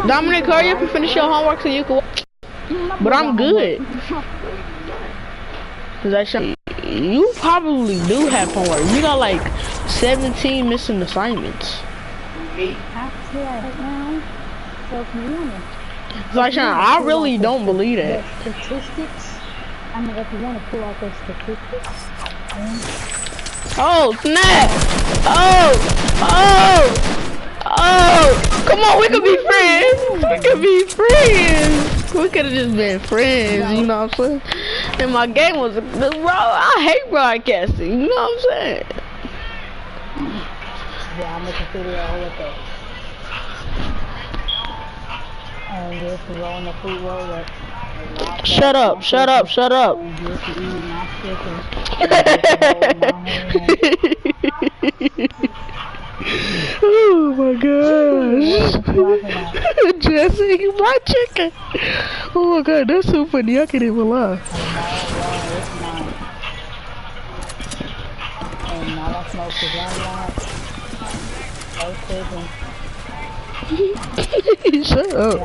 Dominic, hurry up and finish your homework so you can. But I'm good. Cause you probably do have homework. You got like 17 missing assignments. I really don't believe that. Statistics. I mean, if you want to pull out the statistics. Oh snap! Oh! Come on, we could be friends. We could be friends. We could have just been friends. You know what I'm saying? And my game was, bro. I hate broadcasting. You know what I'm saying? Yeah, I'm making a video with it. And just rolling the fruit roll up. Shut up, shut up, shut up. Oh my gosh. Jesse, my chicken. Oh my god, that's so funny. I can't even laugh. Shut up.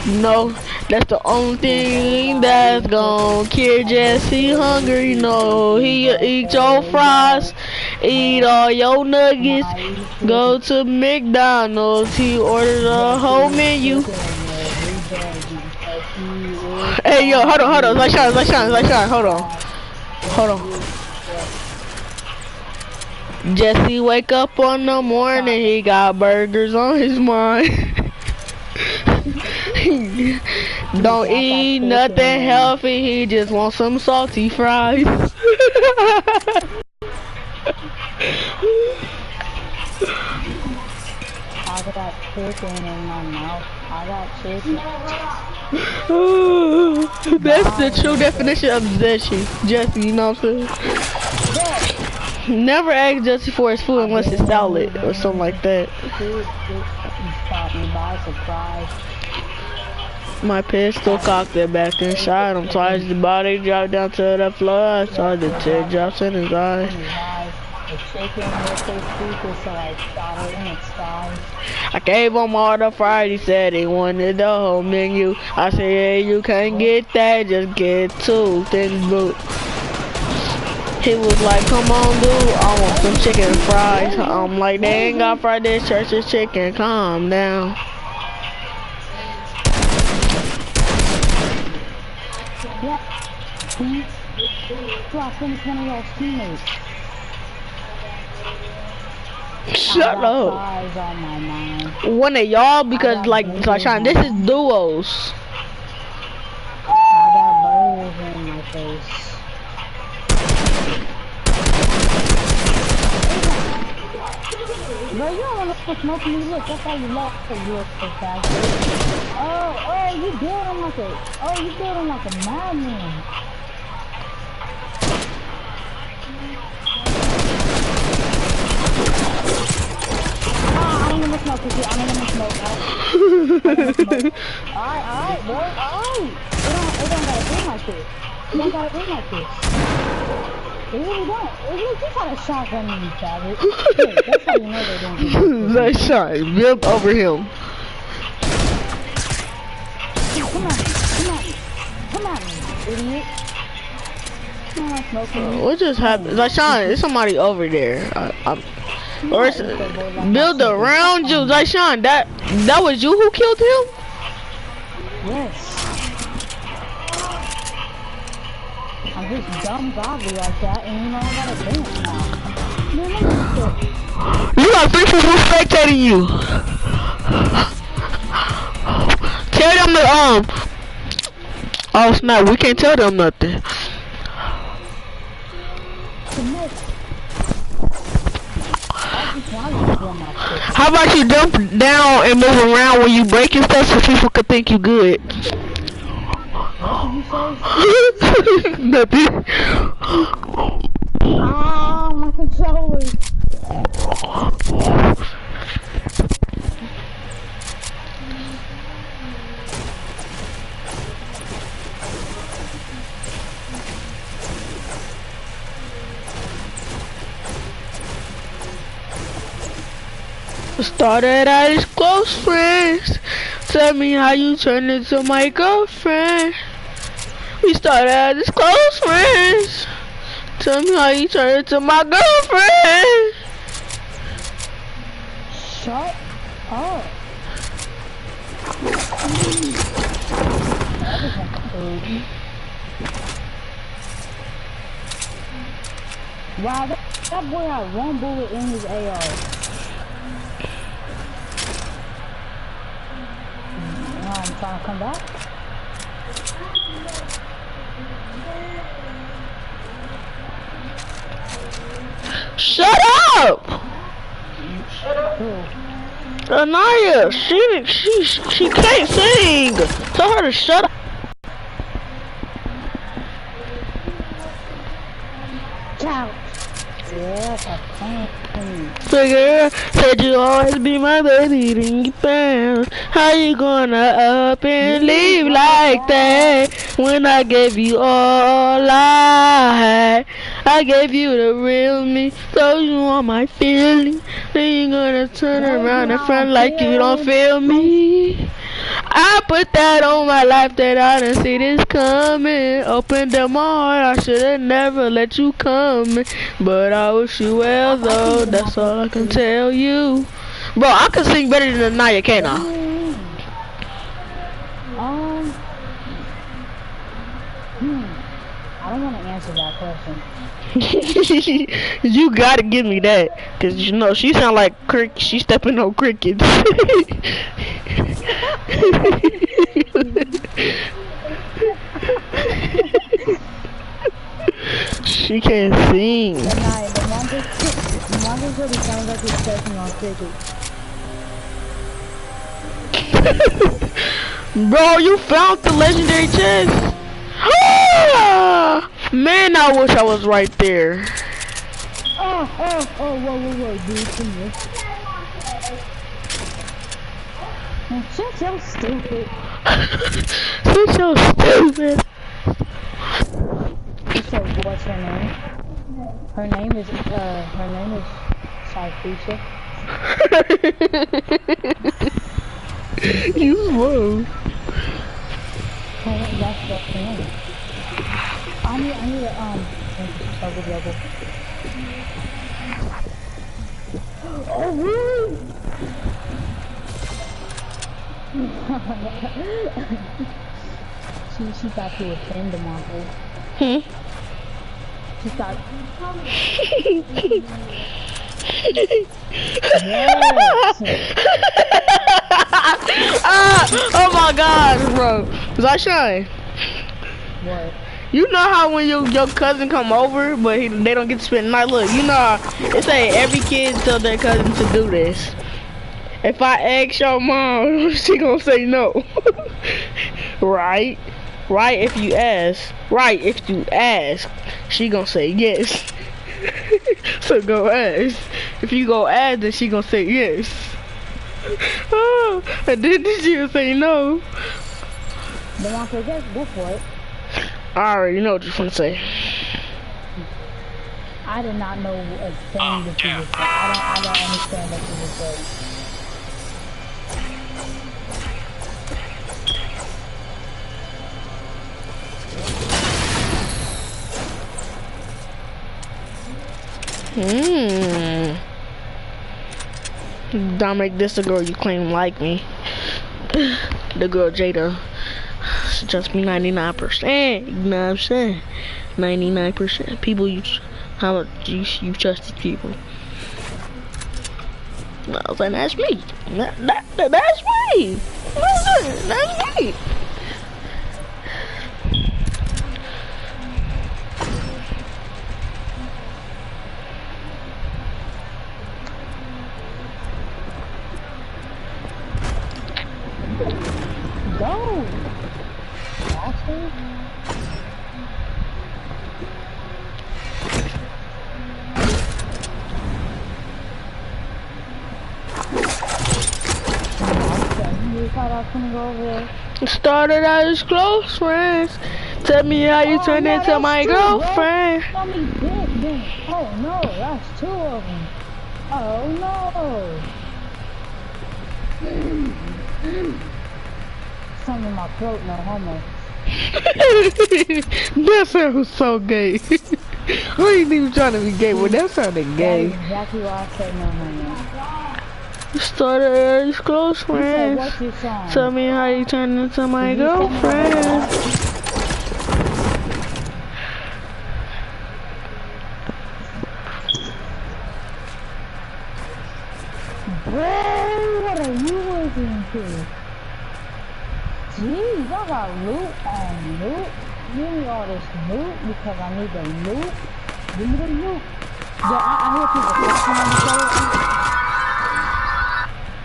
No, that's the only thing that's gonna keep Jesse hungry. No, he'll eat your fries, eat all your nuggets, go to McDonald's, he orders a whole menu. Hey yo, hold on, let's shine, hold on. Jesse wake up on the morning, he got burgers on his mind. Don't eat nothing healthy, he just wants some salty fries. I got chicken in my mouth. I got chicken. That's the true definition of Jesse. Jesse, you know what I'm saying? Never ask Jesse for his food unless it's salad or something like that. Caught me by surprise. My pistol cocked it back and shot him twice. The body dropped down to the floor. I saw the teardrops in his eyes. I gave him all the fries. He said he wanted the whole menu. I said, yeah, you can't get that. Just get 2 things, boot. He was like, come on, dude, I want some chicken and fries. I'm like, they ain't got fried this church's chicken. Calm down. Shut up. One of y'all, because like Sean, this is duos. I got burgers in my face. Bro, you don't want to smoke me. Look, that's how you lost the look so fast. Oh, you building like you building like a madman. I don't want to smoke with you. I don't want to smoke. Alright, bro. Alright. It don't gotta be like this. It don't gotta be like this. They really don't. It just had a shotgun in you, savage. That's how you know they don't do that shot. Build over him. Come on, idiot. What just happened? Zyshawn, there's somebody over there. Or it's, build around you. Zyshawn, that was you who killed him? Yes. I'm just dumb godly like that, and you know I gotta dance now. You got 3 people spectating you. Tell them to oh snap, we can't tell them nothing. How about you jump down and move around when you breaking stuff so people could think you good? Nothing. Ah, my controller. Started out as close friends. Tell me how you turned into my girlfriend. We started out as close friends. Tell me how you turned into my girlfriend. Shut up. Wow, that boy had one bullet in his AR. Now I'm trying to come back. Shut up! Anaya, she can't sing. Tell her to shut up. Couch. Yes, I can. Figure, said you always be my baby, then you found. How you gonna up and leave like that? When I gave you all I had, I gave you the real me, so you want my feeling. Then you gonna turn around and front like you don't feel me. I put that on my life that I didn't see this coming. Opened up my heart, I should've never let you come in. But I wish you well though, that's all I can tell you. Bro, I can sing better than Naya, can't I? I don't want to answer that question. You gotta give me that, cause you know she sound like she stepping on crickets. She can't sing. The manga really sounds like he's stepping on crickets. Bro, you found the legendary chest. Man, I wish I was right there. Whoa, dude, come here. She's so stupid. She's so stupid. So, what's her name? Her name is Sarfisha. You slow. That's the name. I need a, double. Oh, really? she got to offend the monster. She got... Yes. Oh my God, bro. Zashawn. What? You know how when your cousin come over, but they don't get to spend the night? Look, you know how they say every kid tell their cousin to do this. If I ask your mom, she gonna say no. Right? Right if you ask. Right if you ask, she gonna say yes. So go ask. If you go ask, then she gonna say yes. Oh, and then she gonna say no. The mom said yes, go for it. I already know what you're gonna say. I did not know a thing that you would say. I don't understand what you would say. Dominic, this the girl you claim like me. The girl Jada. She just me 99%. You know what I'm saying? 99%. People how much you trust these people? No, I was like, that's me. That's me. That's me. Go! Bastard. You thought I was gonna go over there? Started out as close friends. Tell me how you turned into my girlfriend. Oh no, that's two of them. Oh no. something in my throat, no homo. That sounds so gay. I ain't even trying to be gay, but that sounded gay. That's exactly why I said no homo. Started as close He said, friends. what's your song? Tell me how you turn into my girlfriend. Bro, what are you working to? Jeez, I got loot on loot. Give me all this loot because I need the loot. Give me the loot. Yeah, I hear people flexing on each other.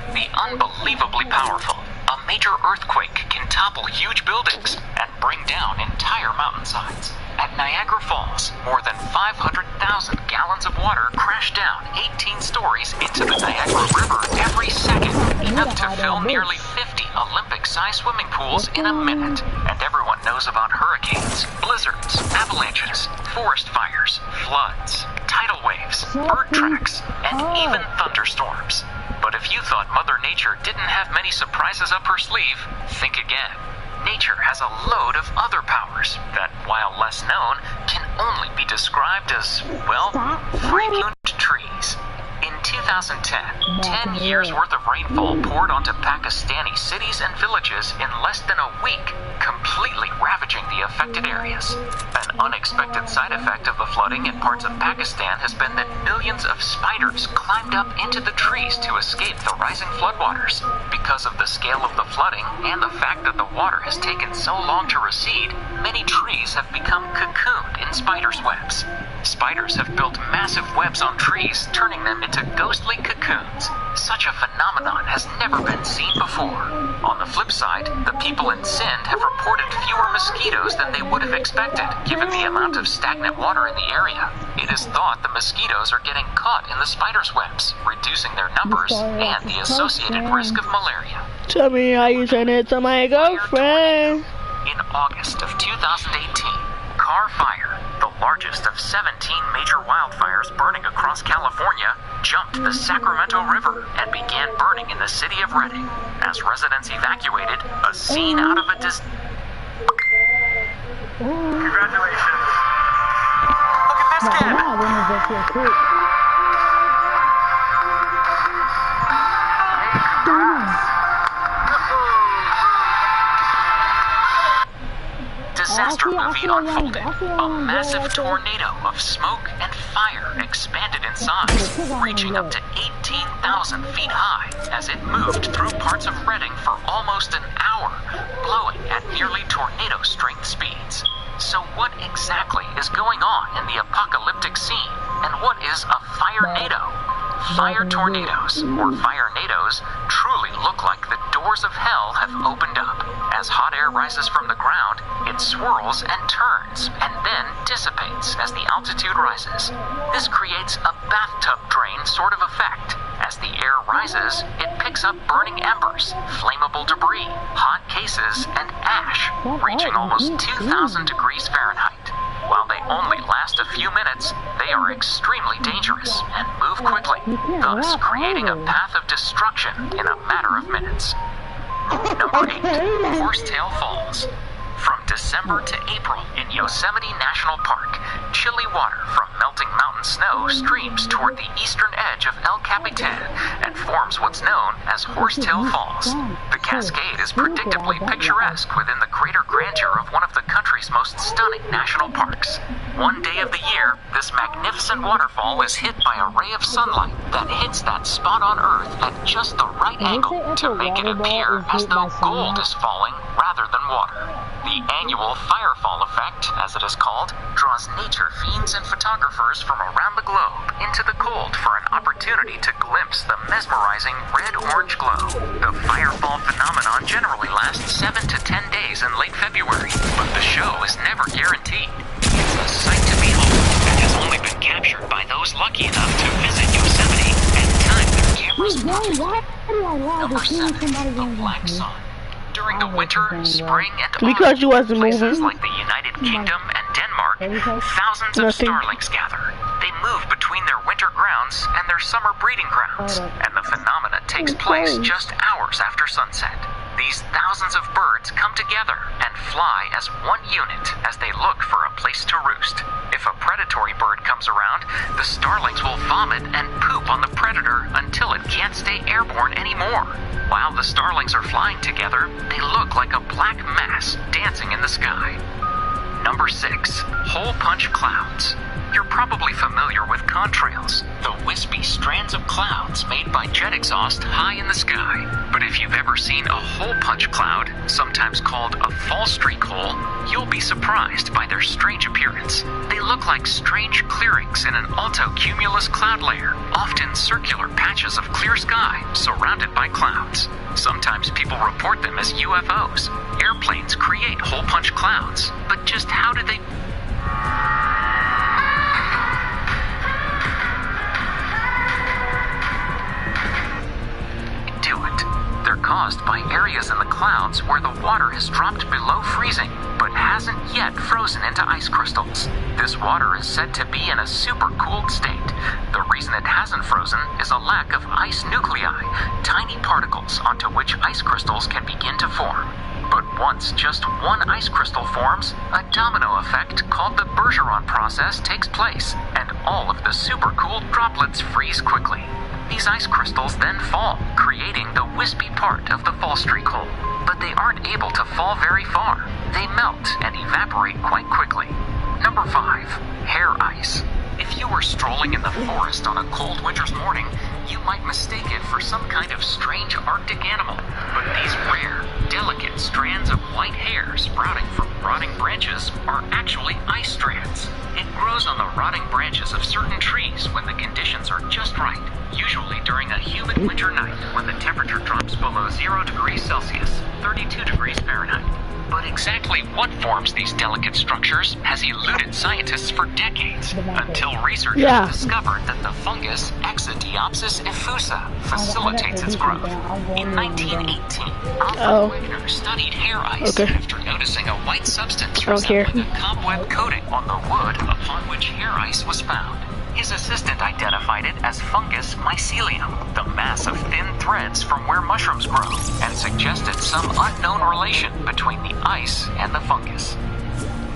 The unbelievably powerful. A major earthquake can topple huge buildings and bring down entire mountainsides. At Niagara Falls, more than 500,000 gallons of water crash down 18 stories into the Niagara River every second, enough to fill nearly 50 Olympic-sized swimming pools in a minute. And everyone knows about hurricanes, blizzards, avalanches, forest fires, floods, tidal waves, bird tracks, and even thunderstorms. But if you thought Mother Nature didn't have many surprises up her sleeve, think again. Nature has a load of other powers that, while less known, can only be described as, well, freaking trees. In 2010, 10 years worth of rainfall poured onto Pakistani cities and villages in less than a week, completely ravaging the affected areas. An unexpected side effect of the flooding in parts of Pakistan has been that millions of spiders climbed up into the trees to escape the rising floodwaters. Because of the scale of the flooding and the fact that the water has taken so long to recede, many trees have become cocooned in spiders' webs. Spiders have built massive webs on trees, turning them into ghostly cocoons. Such a phenomenon has never been seen before. On the flip side, the people in Sindh have reported fewer mosquitoes than they would have expected, given the amount of stagnant water in the area. It is thought the mosquitoes are getting caught in the spiders' webs, reducing their numbers and the associated risk of malaria. Tell me how you turn into my girlfriend. In August of 2018, Car Fire, the largest of 17 major wildfires burning across California, jumped the Sacramento River and began burning in the city of Redding. As residents evacuated, a scene out of a Congratulations. Look at this kid. Disaster movie unfolded. A massive tornado of smoke and fire expanded in size, reaching up to 18,000 feet high as it moved through parts of Redding for almost an hour, blowing at nearly tornado strength speeds. So what exactly is going on in the apocalyptic scene, and what is a fire-nado? Fire tornadoes, or fire-nados, truly look like the doors of hell have opened up. As hot air rises from the ground, it swirls and turns, and then dissipates as the altitude rises. This creates a bathtub drain sort of effect. As the air rises, it picks up burning embers, flammable debris, hot cases, and ash, reaching almost 2,000 degrees Fahrenheit. While they only last a few minutes, they are extremely dangerous and move quickly, thus creating a path of destruction in a matter of minutes. Number 8. Horsetail Falls. From December to April in Yosemite National Park, chilly water from melting mountain snow streams toward the eastern edge of El Capitan and forms what's known as Horsetail Falls. The cascade is predictably picturesque within the greater grandeur of one of the country's most stunning national parks. One day of the year, this magnificent waterfall is hit by a ray of sunlight that hits that spot on Earth at just the right angle to make it appear as though gold is falling rather than water. The annual Firefall effect, as it is called, draws nature fiends and photographers from around the globe into the cold for an opportunity to glimpse the mesmerizing red-orange glow. The Firefall phenomenon generally lasts 7 to 10 days in late February, but the show is never guaranteed. It's a sight to behold and has only been captured by those lucky enough to visit Yosemite and time their cameras perfectly. Number 7. The Black Sun. During the winter, spring, and autumn, Because you wasn't places moving. like the United Kingdom and Denmark, thousands of starlings gather. They move between their winter grounds and their summer breeding grounds, and the phenomena takes place just hours after sunset. The these thousands of birds come together and fly as one unit as they look for a place to roost. If a predatory bird comes around, the starlings will vomit and poop on the predator until it can't stay airborne anymore. While the starlings are flying together, they look like a black mass dancing in the sky. Number 6. Hole punch clouds. You're probably familiar with contrails, the wispy strands of clouds made by jet exhaust high in the sky. But if you've ever seen a hole punch cloud, sometimes called a fall streak hole, you'll be surprised by their strange appearance. They look like strange clearings in an altocumulus cloud layer, often circular patches of clear sky surrounded by clouds. Sometimes people report them as UFOs. Airplanes create hole punch clouds, but just how do they... They're caused by areas in the clouds where the water has dropped below freezing, but hasn't yet frozen into ice crystals. This water is said to be in a supercooled state. The reason it hasn't frozen is a lack of ice nuclei, tiny particles onto which ice crystals can begin to form. But once just one ice crystal forms, a domino effect called the Bergeron process takes place, and all of the supercooled droplets freeze quickly. These ice crystals then fall, creating the wispy part of the fall streak hole. But they aren't able to fall very far. They melt and evaporate quite quickly. Number 5. Hair ice. If you were strolling in the forest on a cold winter's morning, you might mistake it for some kind of strange Arctic animal. But these rare, delicate strands of white hair sprouting from rotting branches are actually ice strands. It grows on the rotting branches of certain trees when the conditions are just right, usually during a humid winter night when the temperature drops below 0 degrees Celsius, 32 degrees Fahrenheit. But exactly what forms these delicate structures has eluded scientists for decades, until researchers discovered that the fungus Exodiopsis effusa facilitates its growth. In 1918, Alfred Wegener studied hair ice after noticing a white substance resembling a cobweb coating on the wood upon which hair ice was found. His assistant identified it as fungus mycelium, the mass of thin threads from where mushrooms grow, and suggested some unknown relation between the ice and the fungus.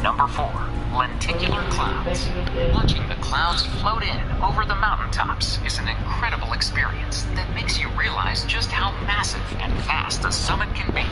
Number 4. Lenticular clouds. Watching the clouds float in over the mountaintops is an incredible experience that makes you realize just how massive and vast a summit can be.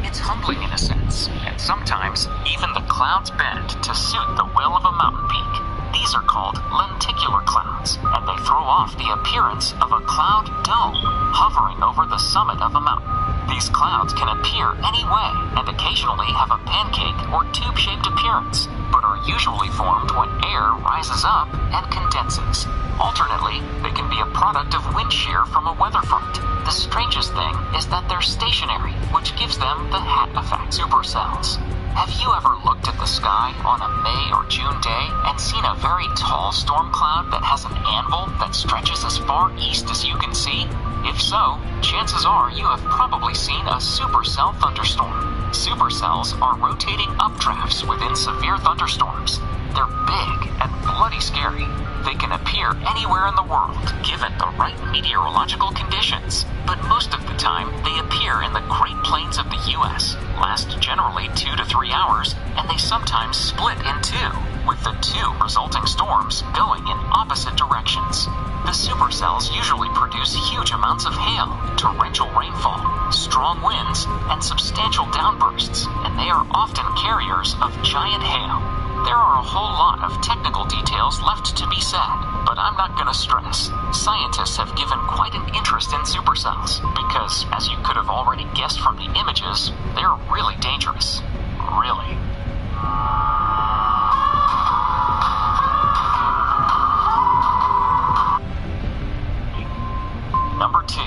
It's humbling in a sense, and sometimes even the clouds bend to suit the will of a mountain peak. These are called lenticular clouds, and they throw off the appearance of a cloud dome hovering over the summit of a mountain. These clouds can appear any way and occasionally have a pancake or tube-shaped appearance, but are usually formed when air rises up and condenses. Alternately, they can be a product of wind shear from a weather front. The strangest thing is that they're stationary, which gives them the hat effect. Supercells. Have you ever looked at the sky on a May or June day and seen a very tall storm cloud that has an anvil that stretches as far east as you can see? If so, chances are you have probably seen a supercell thunderstorm. Supercells are rotating updrafts within severe thunderstorms. They're big and bloody scary. They can appear anywhere in the world, given the right meteorological conditions. But most of the time, they appear in the Great Plains of the U.S., last generally 2 to 3 hours, and they sometimes split in two, with the two resulting storms going in opposite directions. The supercells usually produce huge amounts of hail, torrential rainfall, strong winds, and substantial downbursts, and they are often carriers of giant hail. There are a whole lot of technical details left to be said, but I'm not going to stress. Scientists have given quite an interest in supercells, because, as you could have already guessed from the images, they're really dangerous. Really. Number 2.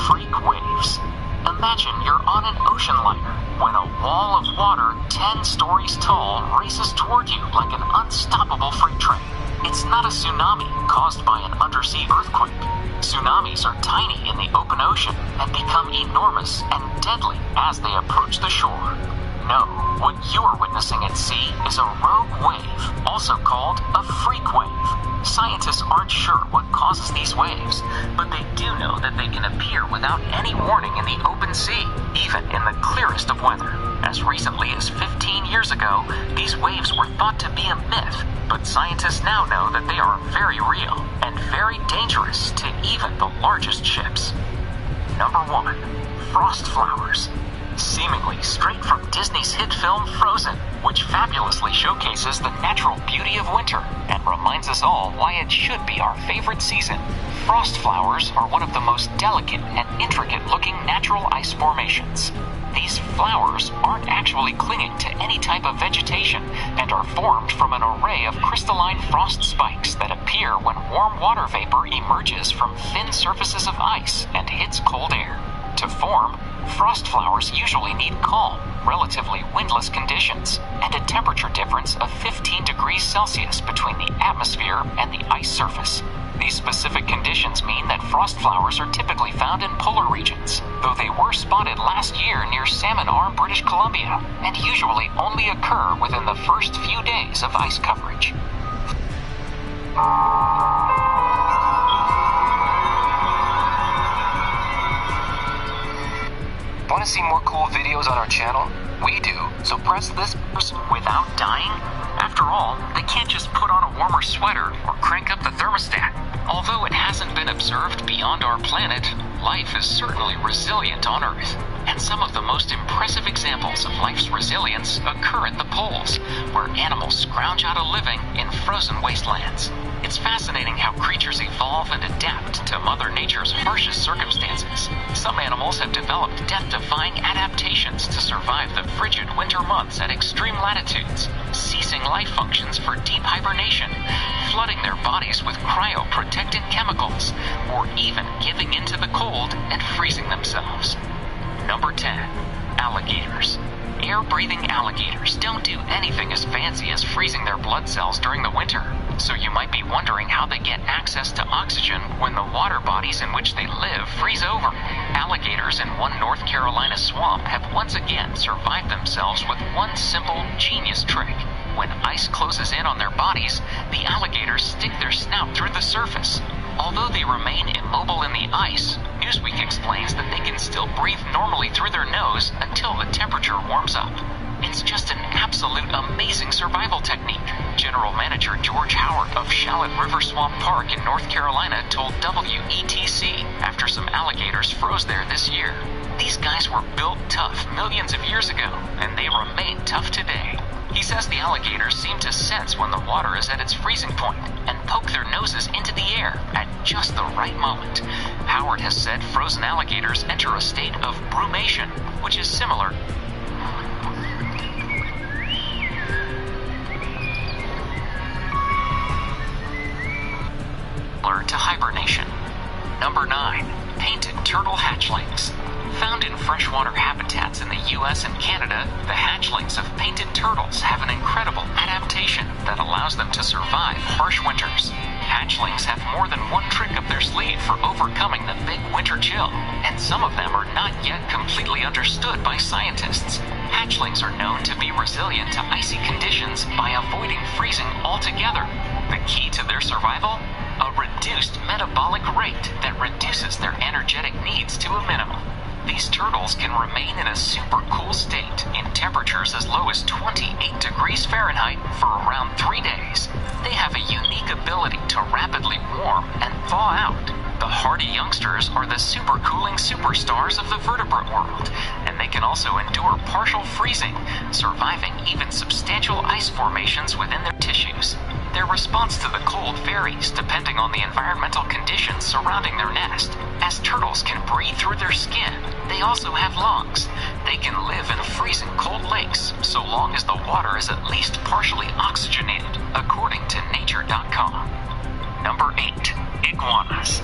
Freak waves. Imagine you're on an ocean liner when a wall of water 10 stories tall races toward you like an unstoppable freight train. It's not a tsunami caused by an undersea earthquake. Tsunamis are tiny in the open ocean and become enormous and deadly as they approach the shore. No, what you're witnessing at sea is a rogue wave, also called a freak wave. Scientists aren't sure what causes these waves, but they do know that they can appear without any warning in the open sea, even in the clearest of weather. As recently as 15 years ago, these waves were thought to be a myth, but scientists now know that they are very real and very dangerous to even the largest ships. Number 1. Frost flowers. Seemingly straight from Disney's hit film Frozen, which fabulously showcases the natural beauty of winter and reminds us all why it should be our favorite season. Frost flowers are one of the most delicate and intricate-looking natural ice formations. These flowers aren't actually clinging to any type of vegetation and are formed from an array of crystalline frost spikes that appear when warm water vapor emerges from thin surfaces of ice and hits cold air. To form, frost flowers usually need calm, relatively windless conditions, and a temperature difference of 15 degrees Celsius between the atmosphere and the ice surface. These specific conditions mean that frost flowers are typically found in polar regions, though they were spotted last year near Salmon Arm, British Columbia, and usually only occur within the first few days of ice coverage. Want to see more cool videos on our channel? We do, so press this without dying. After all, they can't just put on a warmer sweater or crank up the thermostat. Although it hasn't been observed beyond our planet, life is certainly resilient on Earth. And some of the most impressive examples of life's resilience occur at the poles, where animals scrounge out a living in frozen wastelands. It's fascinating how creatures evolve and adapt to Mother Nature's harshest circumstances. Some animals have developed death-defying adaptations to survive the frigid winter months at extreme latitudes, ceasing life functions for deep hibernation, flooding their bodies with cryoprotectant chemicals, or even giving into the cold and freezing themselves. Number 10. Alligators. Air-breathing alligators don't do anything as fancy as freezing their blood cells during the winter, so you might be wondering how they get access to oxygen when the water bodies in which they live freeze over. Alligators in one North Carolina swamp have once again survived themselves with one simple, genius trick. When ice closes in on their bodies, the alligators stick their snout through the surface. Although they remain immobile in the ice, Newsweek explains that they can still breathe normally through their nose until the temperature warms up. It's just an absolute amazing survival technique. General Manager George Howard of Shallot River Swamp Park in North Carolina told WETC after some alligators froze there this year. These guys were built tough millions of years ago, and they remain tough today. He says the alligators seem to sense when the water is at its freezing point and poke their noses into the air at just the right moment. Howard has said frozen alligators enter a state of brumation, which is similar to hibernation. Number 9. Painted turtle hatchlings. Found in freshwater habitats in the US and Canada, the hatchlings of painted turtles have an incredible adaptation that allows them to survive harsh winters. Hatchlings have more than one trick up their sleeve for overcoming the big winter chill, and some of them are not yet completely understood by scientists. Hatchlings are known to be resilient to icy conditions by avoiding freezing altogether. The key to their survival? A reduced metabolic rate that reduces their energetic needs to a minimum. These turtles can remain in a super cool state in temperatures as low as 28 degrees Fahrenheit for around 3 days. They have a unique ability to rapidly warm and thaw out. The hardy youngsters are the supercooling superstars of the vertebrate world, and they can also endure partial freezing, surviving even substantial ice formations within their tissues. Their response to the cold varies depending on the environmental conditions surrounding their nest. As turtles can breathe through their skin, they also have lungs. They can live in freezing cold lakes so long as the water is at least partially oxygenated, according to Nature.com. Number 8. Iguanas.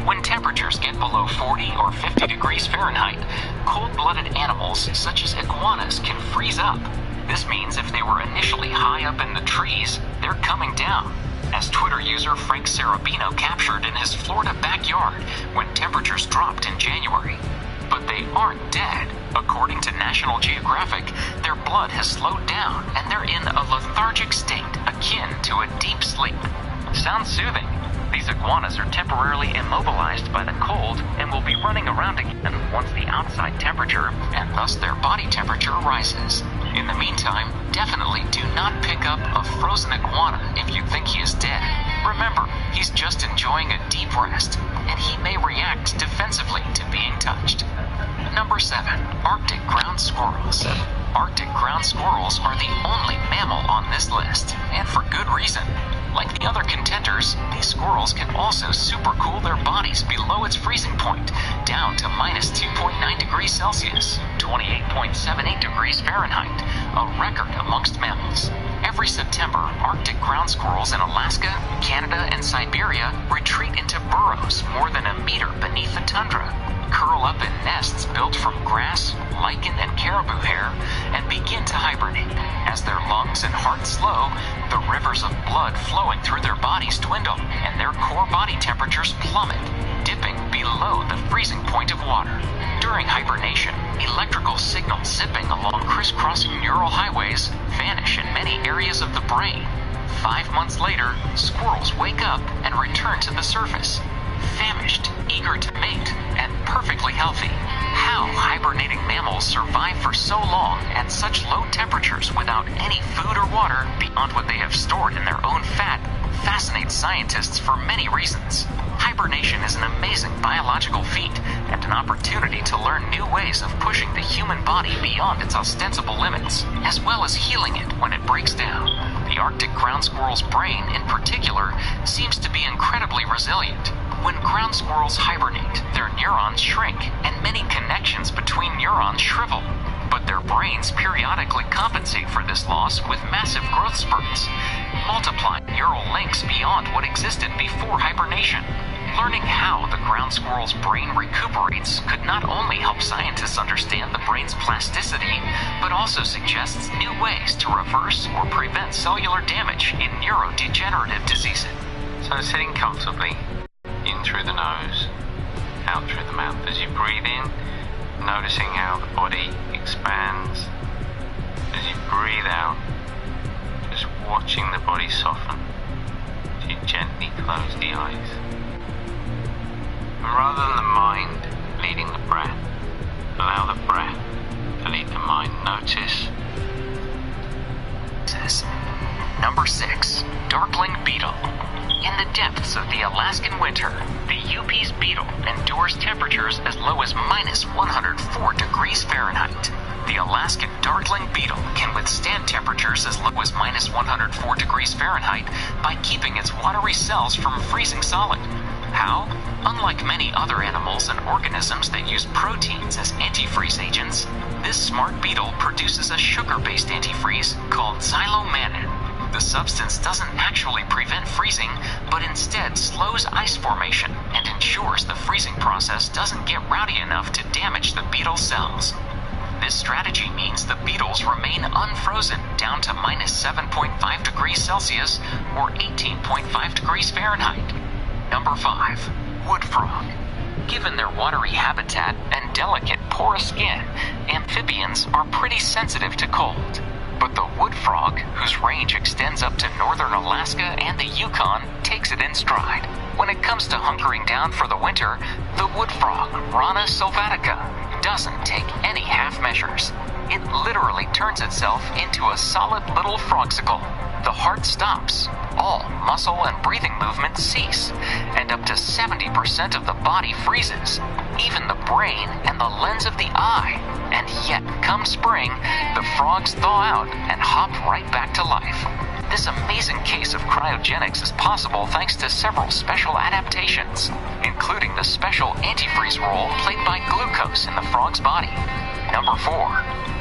When temperatures get below 40 or 50 degrees Fahrenheit, cold-blooded animals such as iguanas can freeze up. This means if they were initially high up in the trees, they're coming down, as Twitter user Frank Sarabino captured in his Florida backyard when temperatures dropped in January. But they aren't dead. According to National Geographic, their blood has slowed down and they're in a lethargic state akin to a deep sleep. Sounds soothing. These iguanas are temporarily immobilized by the cold and will be running around again once the outside temperature, and thus their body temperature, rises. In the meantime, definitely do not pick up a frozen iguana if you think he is dead. Remember, he's just enjoying a deep rest, and he may react defensively to being touched. Number 7. Arctic ground squirrels. Arctic ground squirrels are the only mammal on this list, and for good reason. Like the other contenders, these squirrels can also supercool their bodies below its freezing point, down to minus 2.9 degrees Celsius, 28.78 degrees Fahrenheit, a record amongst mammals. Every September, Arctic ground squirrels in Alaska, Canada, and Siberia retreat into burrows more than a meter beneath the tundra, curl up in nests built from grass, lichen, and caribou hair, and begin to hibernate. As their lungs and hearts slow, the rivers of blood flowing through their bodies dwindle, and their core body temperatures plummet, dipping below the freezing point of water. During hibernation, electrical signals zipping along crisscrossing neural highways vanish in many areas of the brain. 5 months later, squirrels wake up and return to the surface, famished, eager to mate, and perfectly healthy. How hibernating mammals survive for so long at such low temperatures without any food or water beyond what they have stored in their own fat fascinates scientists for many reasons. Hibernation is an amazing biological feat and an opportunity to learn new ways of pushing the human body beyond its ostensible limits, as well as healing it when it breaks down. The Arctic ground squirrel's brain, in particular, seems to be incredibly resilient. When ground squirrels hibernate, their neurons shrink, and many connections between neurons shrivel. But their brains periodically compensate for this loss with massive growth spurts, multiplying neural links beyond what existed before hibernation. Learning how the ground squirrel's brain recuperates could not only help scientists understand the brain's plasticity, but also suggests new ways to reverse or prevent cellular damage in neurodegenerative diseases. So sitting comfortably, in through the nose, out through the mouth. As you breathe in, noticing how the body expands. As you breathe out, just watching the body soften. As you gently close the eyes. And rather than the mind leading the breath, allow the breath to lead the mind. Notice. Number 6. Darkling beetle. In the depths of the Alaskan winter, the Yuppies beetle endures temperatures as low as minus 104 degrees Fahrenheit. The Alaskan darkling beetle can withstand temperatures as low as minus 104 degrees Fahrenheit by keeping its watery cells from freezing solid. How? Unlike many other animals and organisms that use proteins as antifreeze agents, this smart beetle produces a sugar-based antifreeze called xylomannan. The substance doesn't actually prevent freezing, but instead slows ice formation and ensures the freezing process doesn't get rowdy enough to damage the beetle's cells. This strategy means the beetles remain unfrozen down to minus 7.5 degrees Celsius or 18.5 degrees Fahrenheit. Number 5. Wood frog. Given their watery habitat and delicate, porous skin, amphibians are pretty sensitive to cold. But the wood frog, whose range extends up to northern Alaska and the Yukon, takes it in stride. When it comes to hunkering down for the winter, the wood frog, Rana sylvatica, doesn't take any half measures. It literally turns itself into a solid little frogsicle. The heart stops, all muscle and breathing movements cease, and up to 70% of the body freezes, even the brain and the lens of the eye. And yet, come spring, the frogs thaw out and hop right back to life. This amazing case of cryogenics is possible thanks to several special adaptations, including the special antifreeze role played by glucose in the frog's body. Number 4.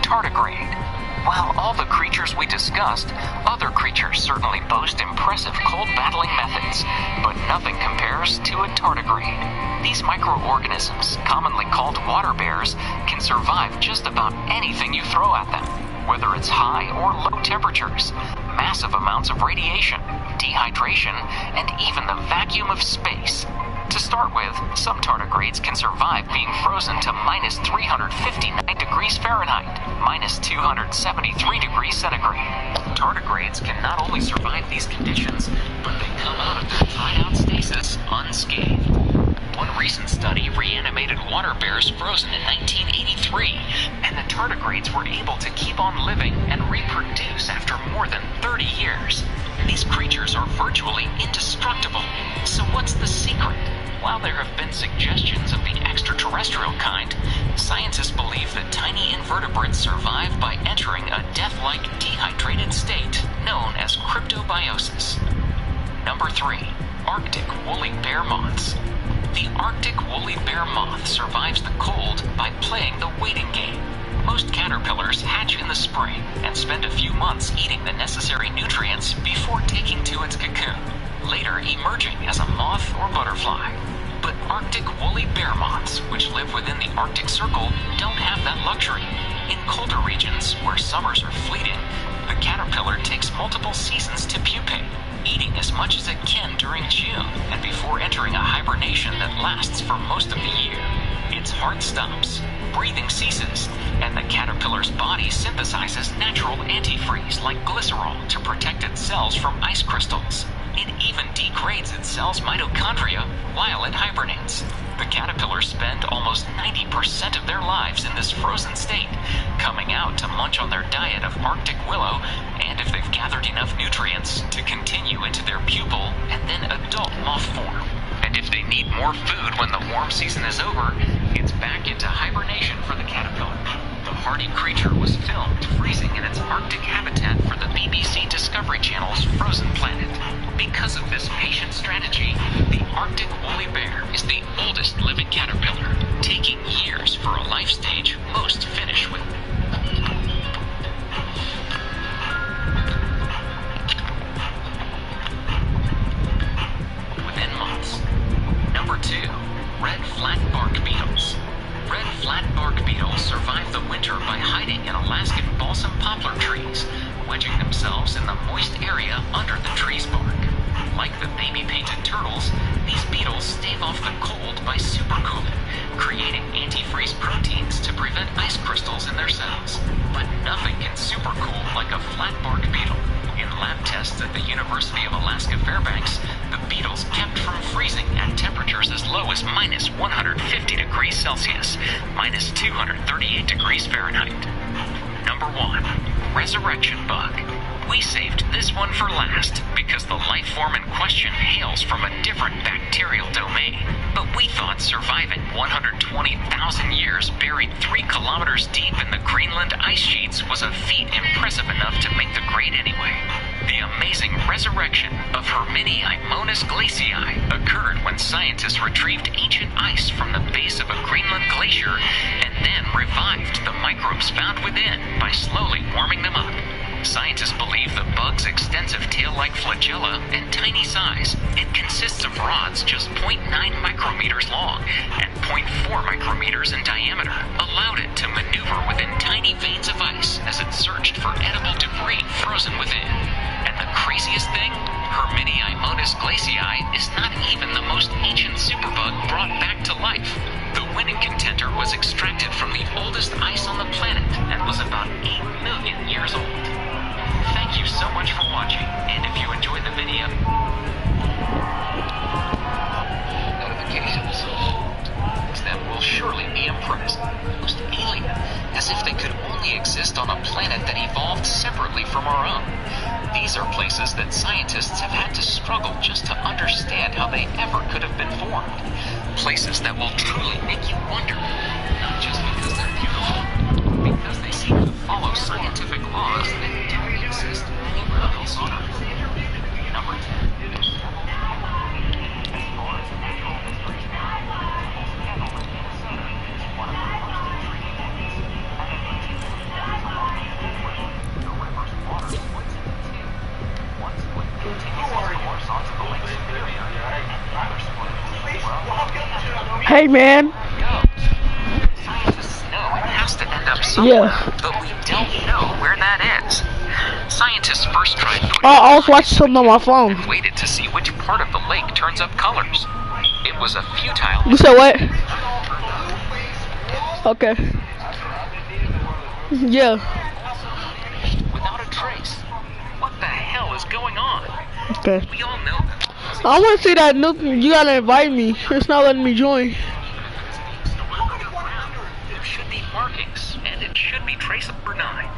Tardigrade. While all the creatures we discussed, other creatures certainly boast impressive cold battling methods, but nothing compares to a tardigrade. These microorganisms, commonly called water bears, can survive just about anything you throw at them, whether it's high or low temperatures, massive amounts of radiation, dehydration, and even the vacuum of space. To start with, some tardigrades can survive being frozen to minus 359 degrees Fahrenheit, minus 273 degrees centigrade. Tardigrades can not only survive these conditions, but they come out of their dried-out stasis unscathed. One recent study reanimated water bears frozen in 1983, and the tardigrades were able to keep on living and reproduce after more than 30 years. These creatures are virtually indestructible. So what's the secret? While there have been suggestions of the extraterrestrial kind, scientists believe that tiny invertebrates survive by entering a death-like dehydrated state known as cryptobiosis. Number 3. Arctic woolly bear moths. The Arctic woolly bear moth survives the cold by playing the waiting game. Most caterpillars hatch in the spring and spend a few months eating the necessary nutrients before taking to its cocoon, later emerging as a moth or butterfly. But Arctic woolly bear moths, which live within the Arctic Circle, don't have that luxury. In colder regions, where summers are fleeting, the caterpillar takes multiple seasons to pupate, eating as much as it can during June and before entering a hibernation that lasts for most of the year. Its heart stops, breathing ceases, and the caterpillar's body synthesizes natural antifreeze like glycerol to protect its cells from ice crystals. It even degrades its cells' mitochondria while it hibernates. The caterpillars spend almost 90% of their lives in this frozen state, coming out to munch on their diet of Arctic willow, and if they've gathered enough nutrients, to continue into their pupal and then adult moth form. And if they need more food when the warm season is over, it's back into hibernation for the caterpillar. The hardy creature was filmed freezing in its Arctic habitat for the BBC Discovery Channel's Frozen Planet. Because of this patient strategy, the Arctic woolly bear is the oldest living caterpillar, taking years for a life stage most finish with. Within months. Number 2. Red flatbark beetles. Red flatbark beetles survive the winter by hiding in Alaskan balsam poplar trees, wedging themselves in the moist area under the tree's bark. Like the baby-painted turtles, these beetles stave off the cold by supercooling, creating antifreeze proteins to prevent ice crystals in their cells. But nothing can supercool like a flatbark beetle. In lab tests at the University of Alaska Fairbanks, the beetles kept from freezing at temperatures as low as minus 150 degrees Celsius, minus 238 degrees Fahrenheit. Number 1. Resurrection bug. We saved this one for last because the life form in question hails from a different bacterial domain. But we thought surviving 120,000 years buried 3 kilometers deep in the Greenland ice sheets was a feat impressive enough to make the grade anyway. The amazing resurrection of Herminiimonas glaciei occurred when scientists retrieved ancient ice from the base of a Greenland glacier and then revived the microbes found within by slowly warming them up. Scientists believe the bug's extensive tail-like flagella and tiny size, it consists of rods just 0.9 micrometers long and 0.4 micrometers in diameter, allowed it to maneuver within tiny veins of ice as it searched for edible debris frozen within. And the craziest thing? Herminiimonas glaciei is not even the most ancient superbug brought back to life. The winning contender was extracted from the oldest ice on the planet and was about 8 million years old. Thank you so much for watching, and if you enjoyed the video, notifications, that will surely be impressed. Most alien, as if they could only exist on a planet that evolved separately from our own. These are places that scientists have had to struggle just to understand how they ever could have been formed. Places that will truly make you wonder, not just because they're beautiful, because they seem to follow scientific laws that don't exist anywhere else on Earth. Number 10. Hey man. Scientists know it has to end up somewhere, but we don't know where that is. Scientists first tried putting I was watching something on my phone. and waited to see which part of the lake turns up colors. It it was a futile. You said what? Okay. Yeah. Without a trace. What the hell is going on? Okay. We all know that. I want to see that new. You gotta invite me. It's not letting me join. There should be markings, and it should be trace number 9.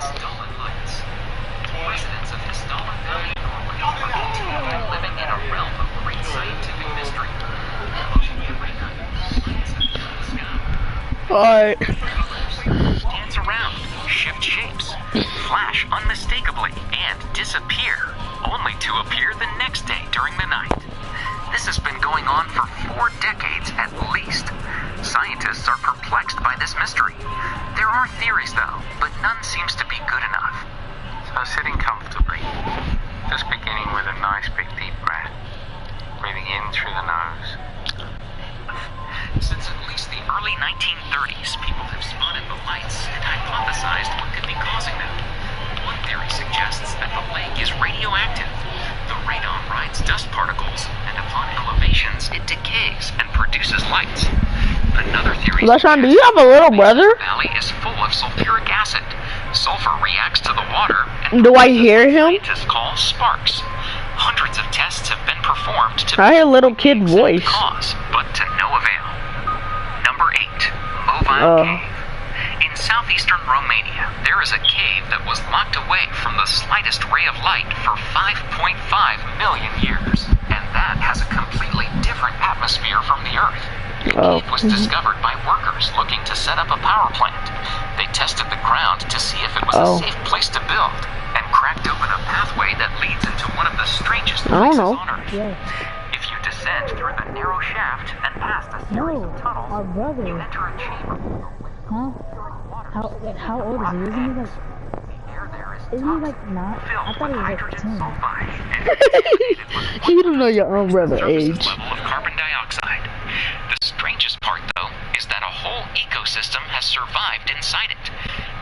Stolen lights. Residents of the stolen building are living in a realm of great scientific mystery. Alright. Dance around, shift shapes, flash unmistakably, and disappear, only to appear the next day during the night. This has been going on for 4 decades at least. Scientists are perplexed by this mystery. There are theories, though, but none seems to be good enough. So sitting comfortably, just beginning with a nice big deep breath, breathing in through the nose. Since at least the early 1930s, people have spotted the lights and hypothesized what could be causing them. One theory suggests that the lake is radioactive. The radon rides dust particles, and upon elevations, it decays and produces lights. Another theory Lashawn, do you have a little brother? the valley is full of sulfuric acid. Sulfur reacts to the water and Do I hear him? scientists call sparks. Hundreds of tests have been performed to I hear a little kid voice. cause, but to no avail. Number 8, Mobile Cave. In southeastern Romania, there is a cave that was locked away from the slightest ray of light for 5.5 million years, and that has a completely different atmosphere from the Earth. The cave was discovered by workers looking to set up a power plant. They tested the ground to see if it was a safe place to build, and cracked open a pathway that leads into one of the strangest places on Earth. Yes. If you descend through the narrow shaft and past a series of tunnels, Our brother. you enter a chamber. Huh? How old is he? Isn't he like not? I thought he was like 10. You don't know your own brother Surface age. level of carbon dioxide. The strangest part, though, is that a whole ecosystem has survived inside it.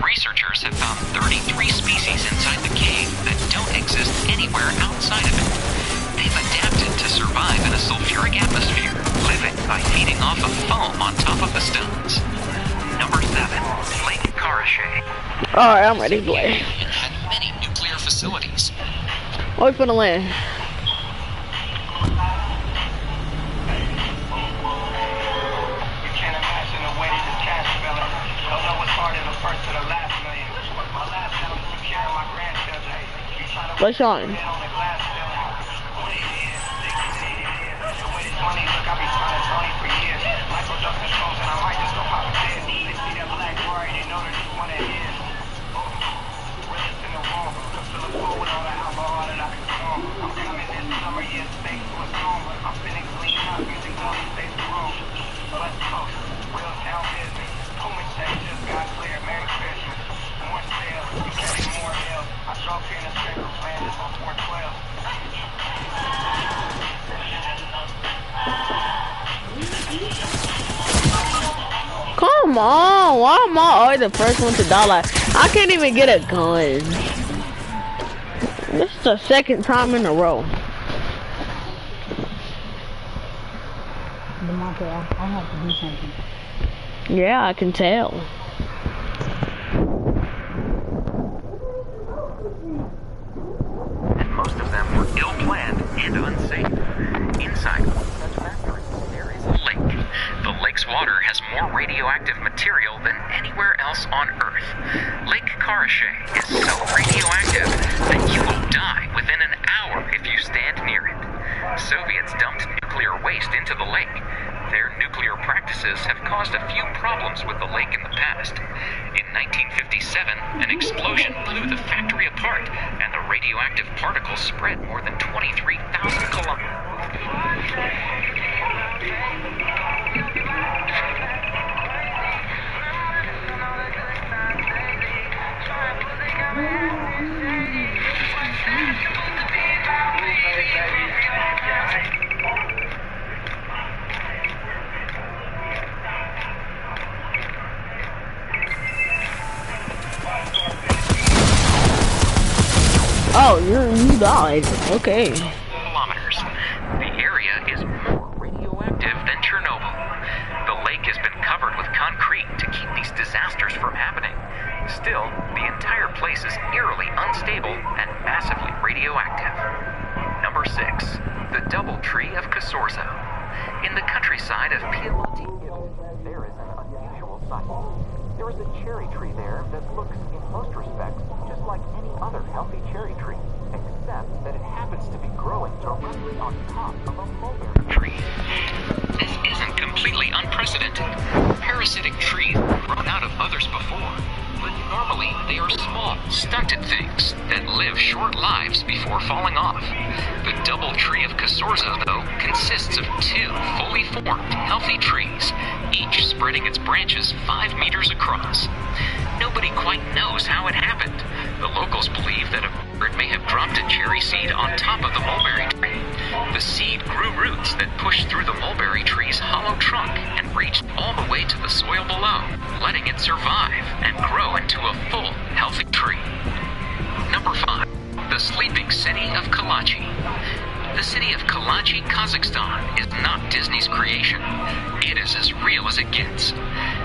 Researchers have found 33 species inside the cave that don't exist anywhere outside of it. They've adapted to survive in a sulfuric atmosphere, living by feeding off of foam on top of the stones. Number 7, Lake Karachay. Alright, I'm ready to play. It had many nuclear facilities. Wait for the land. Lashawn. Come on, why am I always the first one to die? Like, I can't even get a gun. This is the second time in a row. DeMonte, I have to do something. Yeah, I can tell. And most of them were ill-planned and unsafe. Inside one such factory, there is a lake. The lake's water has more radioactive material than anywhere else on Earth. Lake Karachay is so radioactive that you will die within an hour if you stand near it. Soviets dumped nuclear waste into the lake. Their nuclear practices have caused a few problems with the lake in the past. In 1957, an explosion blew the factory apart, and the radioactive particles spread more than 23,000 kilometers. Oh, you died. Okay. Kilometers. The area is more radioactive disasters from happening. Still, the entire place is eerily unstable and massively radioactive. Number 6. The Double Tree of Casorzo. In the countryside of Piemonte, Italy, there is an unusual sight. There is a cherry tree there that looks, in most respects, just like any other healthy cherry tree, except that it happens to be growing directly on top of a mulberry tree. This isn't completely unprecedented. Parasitic trees have grown out of others before, but normally they are small, stunted things that live short lives before falling off. The Double Tree of Casorzo, though, consists of 2 fully formed, healthy trees, each spreading its branches 5 meters across. Nobody quite knows how it happened. The locals believe that a bird may have dropped a cherry seed on top of the mulberry tree. The seed grew roots that pushed through the mulberry tree's hollow trunk and reached all the way to the soil below, letting it survive and grow into a full, healthy tree. Number 5. The Sleeping City of Kalachi. The city of Kalachi, Kazakhstan is not Disney's creation. It is as real as it gets.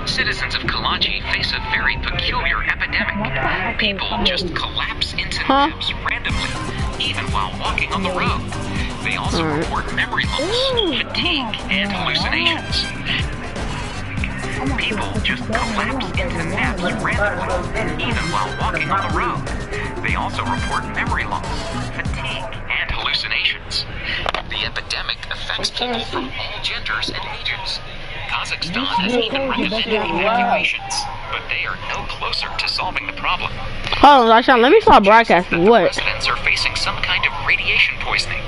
Citizens of Kalachi face a very peculiar epidemic. People just collapse into naps randomly, even while walking on the road. They also report memory loss, fatigue, and hallucinations. People just collapse into naps randomly, even while walking on the road. They also report memory loss, fatigue, and hallucinations. The epidemic affects people from all genders and ages. Kazakhstan has even recommended evacuations, but they are no closer to solving the problem. Hold on, Rashawn, let me stop broadcasting. What? Residents are facing some kind of radiation poisoning.